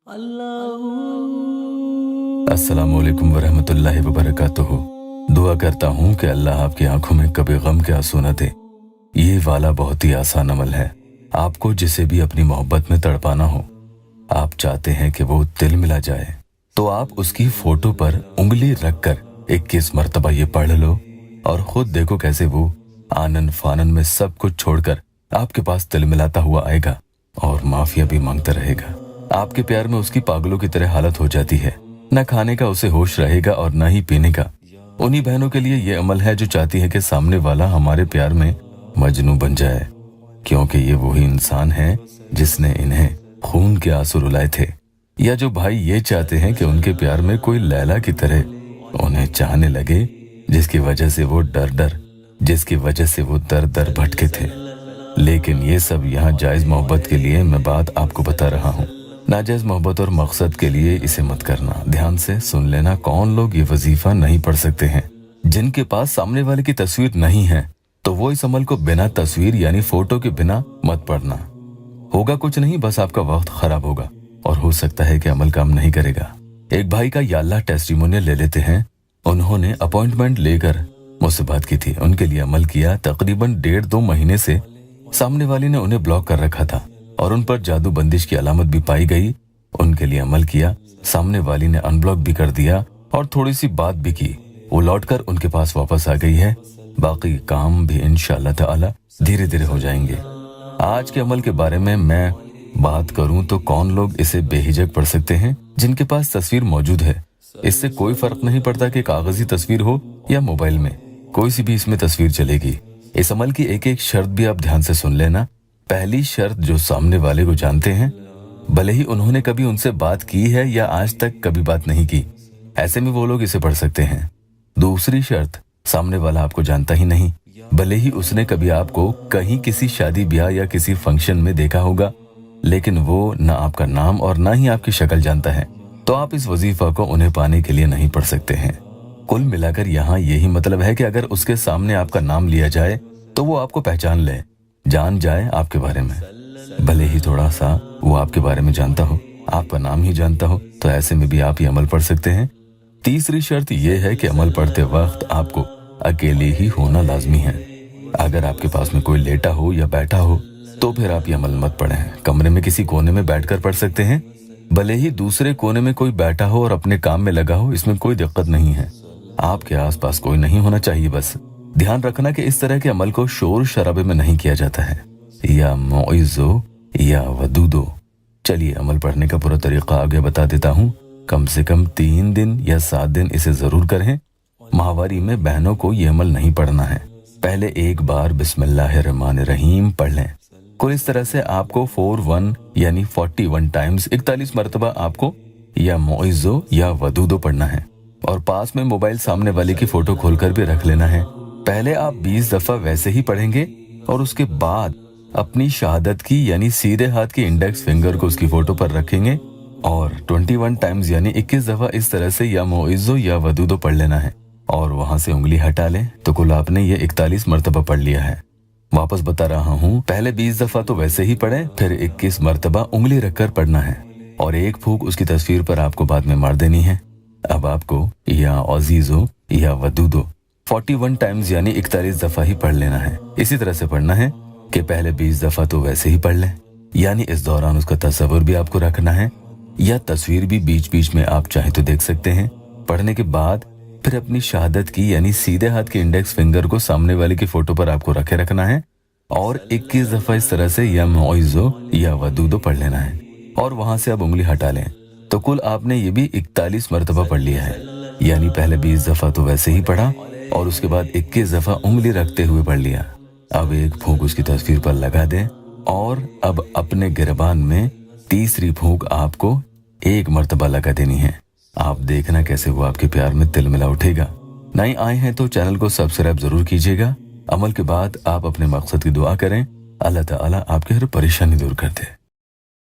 अस्सलामुअलैकुम वरहमतुल्लाहि वबरकातुहू। दुआ करता हूँ कि अल्लाह आपकी आंखों में कभी गम के आंसू न दे। ये वाला बहुत ही आसान अमल है। आपको जिसे भी अपनी मोहब्बत में तड़पाना हो, आप चाहते हैं कि वो दिल मिला जाए, तो आप उसकी फोटो पर उंगली रखकर 21 मरतबा ये पढ़ लो और खुद देखो कैसे वो आनन फानन में सब कुछ छोड़कर आपके पास दिल मिलाता हुआ आएगा और माफिया भी मांगता रहेगा। आपके प्यार में उसकी पागलों की तरह हालत हो जाती है। न खाने का उसे होश रहेगा और न ही पीने का। उन्हीं बहनों के लिए ये अमल है जो चाहती है कि सामने वाला हमारे प्यार में मजनू बन जाए, क्योंकि ये वही इंसान है जिसने इन्हें खून के आंसू रुलाए थे। या जो भाई ये चाहते हैं कि उनके प्यार में कोई लैला की तरह उन्हें चाहने लगे, जिसकी वजह से वो दर दर भटके थे। लेकिन ये सब यहाँ जायज मोहब्बत के लिए मैं बात आपको बता रहा हूँ। नाजायज मोहब्बत और मकसद के लिए इसे मत करना। ध्यान से सुन लेना। कौन लोग ये वजीफा नहीं पढ़ सकते हैं? जिनके पास सामने वाले की तस्वीर नहीं है, तो वो इस अमल को बिना तस्वीर यानी फोटो के बिना मत पढ़ना। होगा कुछ नहीं, बस आपका वक्त खराब होगा और हो सकता है कि अमल काम नहीं करेगा। एक भाई का या अल्लाह टेस्टिमोनियल ले लेते हैं। उन्होंने अपॉइंटमेंट लेकर मुझसे बात की थी, उनके लिए अमल किया। तकरीबन 1.5-2 महीने से सामने वाली ने उन्हें ब्लॉक कर रखा था और उन पर जादू बंदिश की अलामत भी पाई गई। उनके लिए अमल किया, सामने वाली ने अनब्लॉक भी कर दिया और थोड़ी सी बात भी की। वो लौटकर उनके पास वापस आ गई है। बाकी काम भी इंशाअल्लाह ताला धीरे धीरे हो जाएंगे। आज के अमल के बारे में मैं बात करूं तो कौन लोग इसे बेहिजक पढ़ सकते हैं? जिनके पास तस्वीर मौजूद है। इससे कोई फर्क नहीं पड़ता कि कागजी तस्वीर हो या मोबाइल में, कोई सी भी इसमें तस्वीर चलेगी। इस अमल की एक एक शर्त भी आप ध्यान से सुन लेना। पहली शर्त, जो सामने वाले को जानते हैं, भले ही उन्होंने कभी उनसे बात की है या आज तक कभी बात नहीं की, ऐसे में वो लोग इसे पढ़ सकते हैं। दूसरी शर्त, सामने वाला आपको जानता ही नहीं, भले ही उसने कभी आपको कहीं किसी शादी ब्याह या किसी फंक्शन में देखा होगा, लेकिन वो न आपका नाम और न ही आपकी शक्ल जानता है, तो आप इस वजीफा को उन्हें पाने के लिए नहीं पढ़ सकते हैं। कुल मिलाकर यहाँ यही मतलब है कि अगर उसके सामने आपका नाम लिया जाए तो वो आपको पहचान ले, जान जाए आपके बारे में। भले ही थोड़ा सा वो आपके बारे में जानता हो, आपका नाम ही जानता हो, तो ऐसे में भी आप ये अमल पढ़ सकते हैं। तीसरी शर्त यह है कि अमल पढ़ते वक्त आपको अकेले ही होना लाजमी है। अगर आपके पास में कोई लेटा हो या बैठा हो तो फिर आप ये अमल मत पढ़ें। कमरे में किसी कोने में बैठकर पढ़ सकते हैं। भले ही दूसरे कोने में कोई बैठा हो और अपने काम में लगा हो, इसमें कोई दिक्कत नहीं है। आपके आसपास कोई नहीं होना चाहिए। बस ध्यान रखना कि इस तरह के अमल को शोर शराबे में नहीं किया जाता है, या मौइज़ो या वदूदो। चलिए अमल पढ़ने का पूरा तरीका आगे बता देता हूँ। कम से कम 3 दिन या 7 दिन इसे जरूर करें। माहवारी में बहनों को ये अमल नहीं पढ़ना है। पहले एक बार बिस्मिल्लाहिर्रहमानिर्रहीम पढ़ लें। कुल इस तरह से आपको 41 यानी 41 टाइम्स 41 मरतबा आपको या मौइज़ो या वदूदो पढ़ना है। और पास में मोबाइल सामने वाले की फोटो खोलकर भी रख लेना है। पहले आप 20 दफा वैसे ही पढ़ेंगे और उसके बाद अपनी शहादत की यानी सीधे हाथ की इंडेक्स फिंगर को उसकी फोटो पर रखेंगे और 21 टाइम्स यानी 21 दफा इस तरह से या मौइज़ो या वदूदो पढ़ लेना है और वहां से उंगली हटा लें, तो कुल आपने ये 41 मरतबा पढ़ लिया है। वापस बता रहा हूँ, पहले 20 दफा तो वैसे ही पढ़े, फिर 21 मरतबा उंगली रखकर पढ़ना है और एक फूंक उसकी तस्वीर पर आपको बाद में मार देनी है। अब आपको या अजीजो या वदूदो 41 टाइम्स यानी 41 दफा ही पढ़ लेना है। इसी तरह से पढ़ना है कि पहले 20 दफा तो वैसे ही पढ़ लें, यानी इस दौरान उसका तस्वीर भी आपको रखना है या तस्वीर भी बीच बीच में आप चाहे तो देख सकते हैं। पढ़ने के बाद फिर अपनी शहादत की यानी सीधे हाथ की इंडेक्स फिंगर को सामने वाले की फोटो पर आपको रखे रखना है और 21 दफा इस तरह से या मौइज़ो या वदूदो पढ़ लेना है और वहां से अब उंगली हटा लें। तो कुल आपने ये भी 41 मरतबा पढ़ लिया है, यानी पहले 20 दफा तो वैसे ही पढ़ा और उसके बाद 21 दफा उंगली रखते हुए पढ़ लिया। अब एक फूंक उसकी तस्वीर पर लगा दें और अब अपने गिरबान में तीसरी फूंक आपको 1 मरतबा लगा देनी है। आप देखना कैसे वो आपके प्यार में तिल मिला उठेगा। नए आए हैं तो चैनल को सब्सक्राइब जरूर कीजिएगा। अमल के बाद आप अपने मकसद की दुआ करें, अल्लाह ताला आपकी हर परेशानी दूर कर दे।